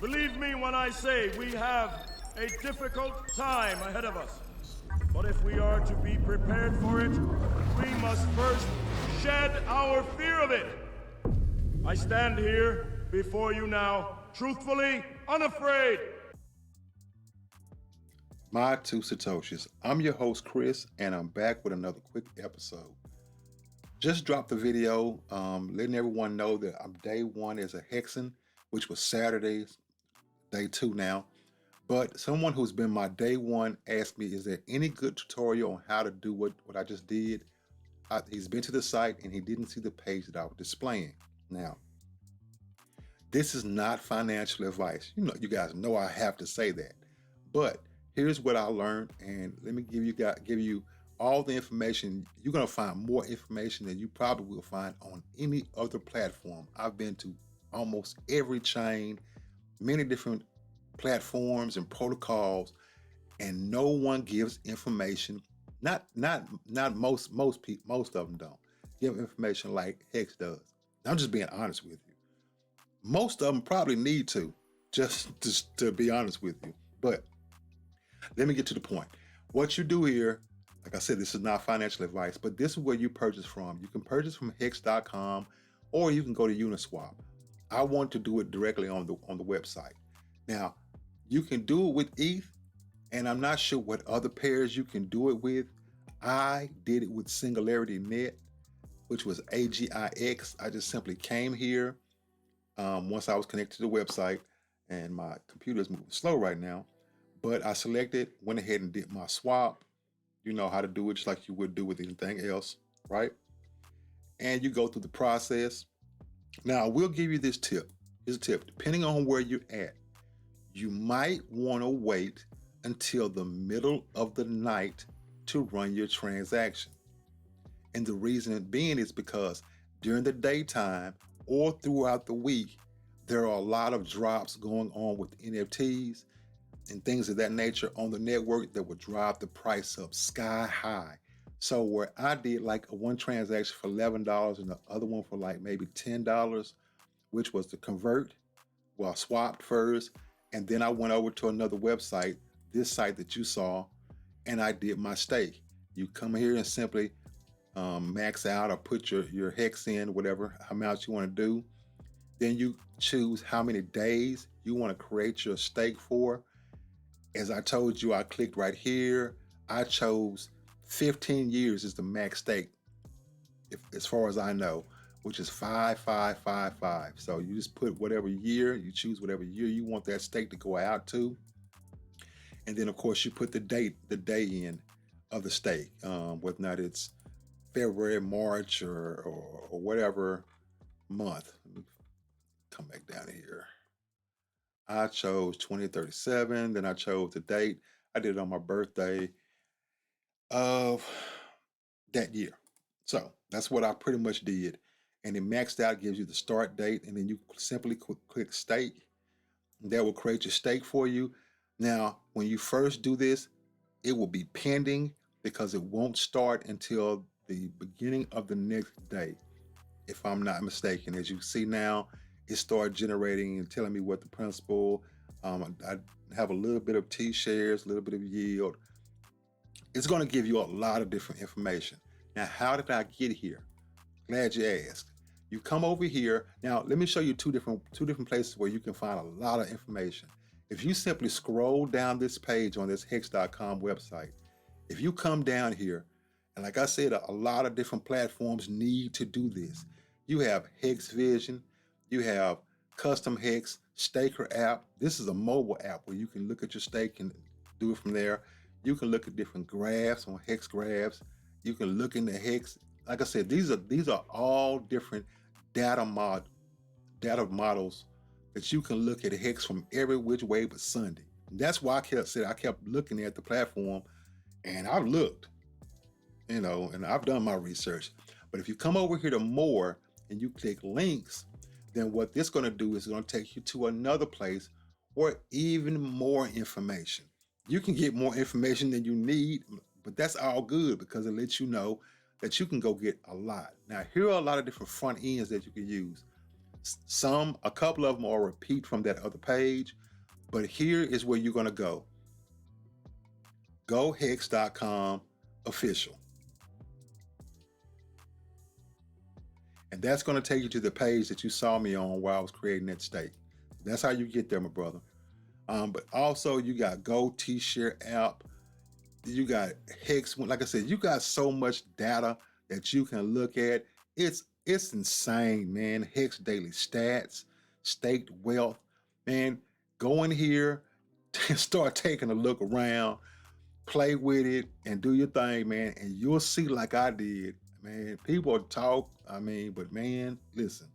Believe me when I say we have a difficult time ahead of us. But if we are to be prepared for it, we must first shed our fear of it. I stand here before you now, truthfully, unafraid. My two Satoshis. I'm your host, Chris, and I'm back with another quick episode. Just dropped the video letting everyone know that I'm day one as a Hexan, which was Saturday, day two now. But someone who's been my day one asked me, is there any good tutorial on how to do what I just did? He's been to the site and he didn't see the page that I was displaying. Now, this is not financial advice. You guys know I have to say that. But here's what I learned, and let me give you all the information. You're gonna find more information than you probably will find on any other platform. I've been to almost every chain, many different platforms and protocols, and no one gives information. Not most of them don't give information like Hex does. I'm just being honest with you. Most of them probably need to, just to be honest with you. But let me get to the point. What you do here, like I said, this is not financial advice, but this is where you purchase from. You can purchase from Hex.com, or you can go to Uniswap. I want to do it directly on the website. Now, you can do it with ETH, and I'm not sure what other pairs you can do it with. I did it with Singularity Net, which was AGIX. I just simply came here once I was connected to the website, and my computer is moving slow right now, but I selected, went ahead and did my swap. You know how to do it just like you would do with anything else, right? And you go through the process. Now, I will give you this tip. Here's a tip. Depending on where you're at, you might want to wait until the middle of the night to run your transaction. And the reason being is because during the daytime or throughout the week, there are a lot of drops going on with NFTs and things of that nature on the network that would drive the price up sky high. So where I did like one transaction for $11 and the other one for like maybe $10, which was to convert, well, I swapped first, and then I went over to another website, this site that you saw, and I did my stake. You come here and simply max out or put your hex in, whatever amount you want to do. Then you choose how many days you want to create your stake for. As I told you, I clicked right here. I chose 15 years is the max stake, as far as I know, which is 5555. So you just put whatever year, you choose whatever year you want that stake to go out to. And then of course you put the day in of the stake, whether or not it's February, March, or whatever month. Let me come back down here. I chose 2037, then I chose the date. I did it on my birthday of that year. So that's what I pretty much did. And it maxed out, gives you the start date, and then you simply click stake. That will create your stake for you. Now, when you first do this, it will be pending because it won't start until the beginning of the next day, if I'm not mistaken. As you see now, it started generating and telling me what the principal. I have a little bit of T shares, a little bit of yield. It's going to give you a lot of different information. Now, how did I get here? Glad you asked. You come over here. Now, let me show you two different places where you can find a lot of information. If you simply scroll down this page on this Hex.com website, if you come down here, and like I said, a lot of different platforms need to do this. You have Hex Vision, you have Custom Hex, Staker app. This is a mobile app where you can look at your stake and do it from there. You can look at different graphs on Hex graphs. You can look into Hex. Like I said, these are all different data models that you can look at Hex from every which way but Sunday. And that's why I kept looking at the platform, and I've looked, and I've done my research. But if you come over here to more and you click links, then what this is going to do is it's going to take you to another place or even more information. You can get more information than you need, but that's all good because it lets you know that you can go get a lot. Now, here are a lot of different front ends that you can use. A couple of them are repeat from that other page, but here is where you're gonna go. Go hex.com official. And that's gonna take you to the page that you saw me on while I was creating that stake. That's how you get there, my brother. But also you got Go T-Share app. You got Hex. Like I said, you got so much data that you can look at. It's insane, man. Hex daily stats, staked wealth. Man, go in here and start taking a look around, play with it, and do your thing, man. And you'll see, like I did, man. People talk, but man, listen,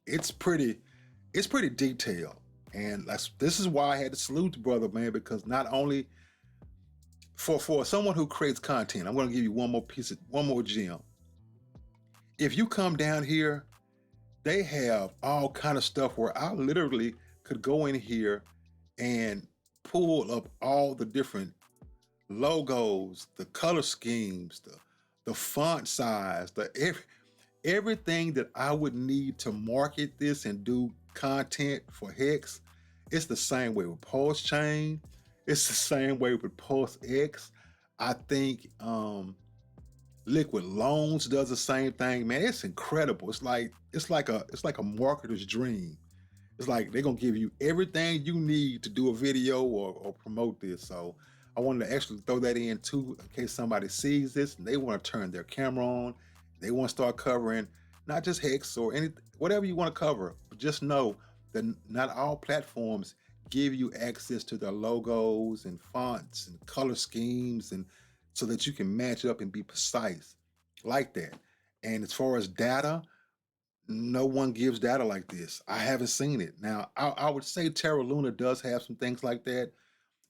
it's pretty detailed. And this is why I had to salute the brother, man, because not only for someone who creates content, I'm going to give you one more gem. If you come down here, they have all kind of stuff where I literally could go in here and pull up all the different logos, the color schemes, the font size, everything that I would need to market this and do content for Hex. It's the same way with PulseChain. It's the same way with PulseX. I think Liquid Loans does the same thing. Man, it's incredible. It's like a marketer's dream. It's like they're gonna give you everything you need to do a video or promote this. So I wanted to actually throw that in too, in case somebody sees this and they want to turn their camera on. They want to start covering not just Hex or whatever you want to cover, but just know that not all platforms give you access to their logos and fonts and color schemes, and so that you can match up and be precise like that. And as far as data, no one gives data like this. I haven't seen it. Now, I would say Terra Luna does have some things like that,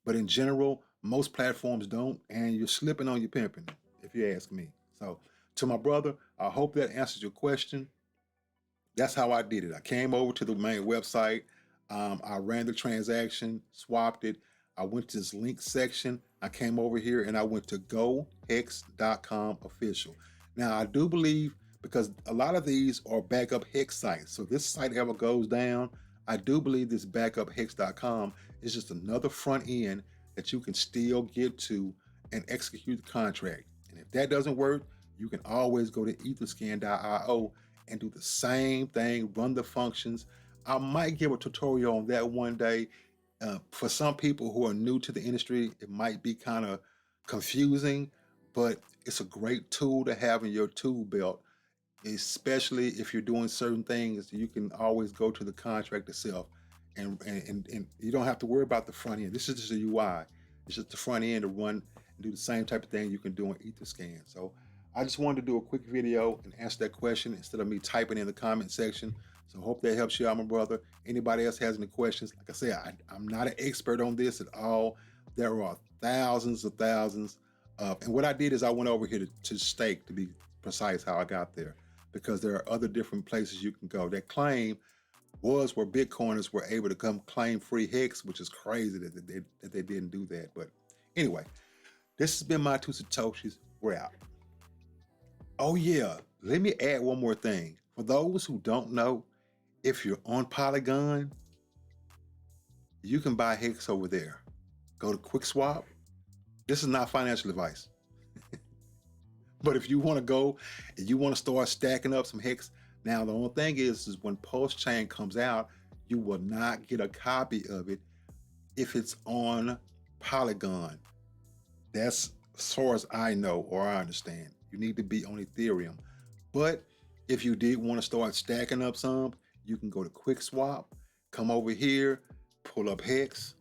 but in general, most platforms don't, and you're slipping on your pimping, if you ask me. So to my brother, I hope that answers your question. That's how I did it. I came over to the main website. I ran the transaction, swapped it. I went to this link section. I came over here and I went to gohex.com official. Now, I do believe, because a lot of these are backup Hex sites, so this site ever goes down, I do believe this backup hex.com is just another front end that you can still get to and execute the contract. And if that doesn't work, you can always go to etherscan.io and do the same thing, run the functions. I might give a tutorial on that one day. For some people who are new to the industry, it might be kind of confusing, but it's a great tool to have in your tool belt, especially if you're doing certain things. You can always go to the contract itself, and you don't have to worry about the front end. This is just a UI. It's just the front end to run and do the same type of thing you can do on Etherscan. So I just wanted to do a quick video and answer that question instead of me typing in the comment section. So hope that helps you out, my brother. Anybody else has any questions? Like I said, I'm not an expert on this at all. There are thousands of thousands. And what I did is I went over here to Stake, to be precise how I got there, because there are other different places you can go. That claim was where Bitcoiners were able to come claim free Hex, which is crazy that they didn't do that. But anyway, this has been my 2 Satoshis. We're out. Oh yeah, let me add one more thing. For those who don't know, if you're on Polygon, you can buy Hex over there. Go to QuickSwap. This is not financial advice. But if you want to go and you want to start stacking up some Hex, now the only thing is when PulseChain comes out, you will not get a copy of it if it's on Polygon. That's as far as I know or I understand. You need to be on Ethereum. But if you did want to start stacking up some, you can go to QuickSwap, come over here, pull up Hex,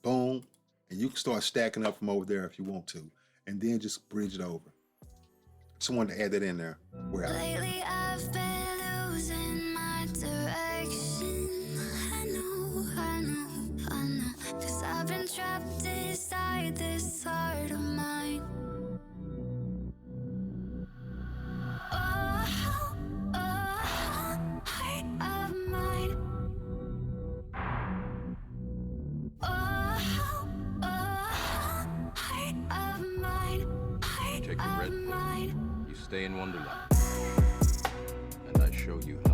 boom, and you can start stacking up from over there if you want to, and then just bridge it over. Just wanted to add that in there. We're out. Lately I've been losing my direction. I know, 'cause I've been trapped inside this heart of mine. Check your red pill. You stay in Wonderland, and I show you how.